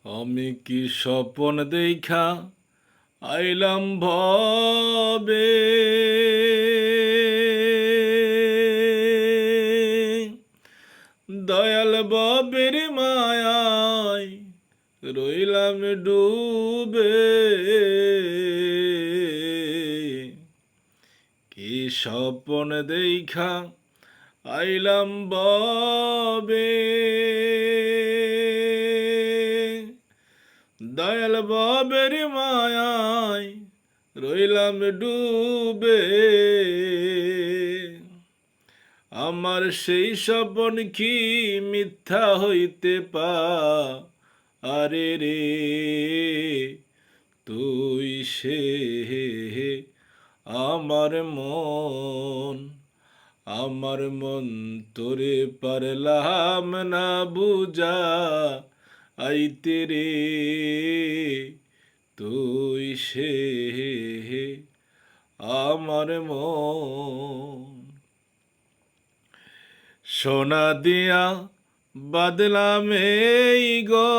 আমি কি স্বপন দেখা আইলাম ভবে, দয়াল ববের মায়ায় রইলাম ডুবে। কি স্বপন দেখা আইলাম ভবে, দয়াল বাবের মায়ায় রইলাম ডুবে। আমার সেই স্বপন কি মিথ্যা হইতে পারে রে? তুই সে আমার মন তোরে পারলাম না বুঝা আইতে রে। তুই সে আমার মন। সোনা দিয়া বাদলাম এই ঘর,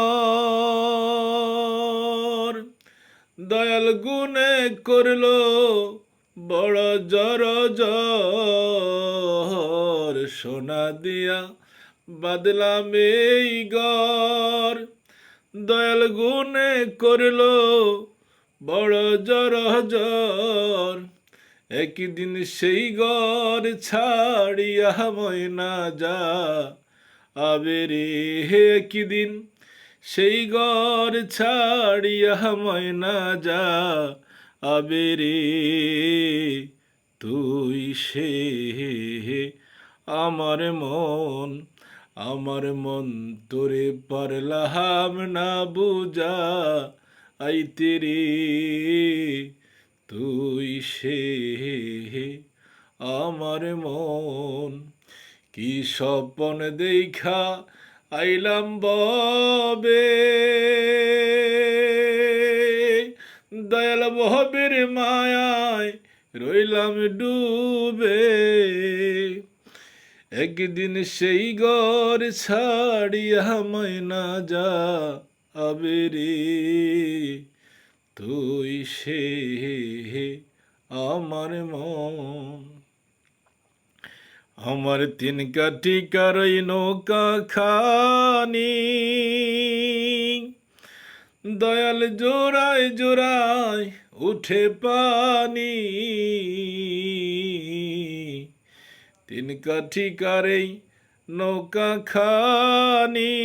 দয়াল গুনে করলো বড় জর জর। সোনা দিয়া বাদলাম এই ঘর, দয়াল গুনে করলো বড় জর জর। একদিন সেই ঘর ছাড়িয়া ময়না যা আবে রে। একদিন সেই ঘর ছাড়িয়া ময়না যা আবে রে। তুই সে আমার মন তোরে পারলাম না বুঝা আইতে রে। তুই সে আমার মন। কি স্বপন দেখা আইলাম ববে, দয়াল ববের মায়ায় রইলাম ডুবে। একদিন সেই ঘর ছাড়িয়া ময়না যা আবে রে। তুই সে আমার মন। আমার তিন কাঠি কারই নৌকা খানি, দয়াল জোড়ায় জোড়ায় উঠে পানি। তিন কাঠি কারই নৌকা খানি।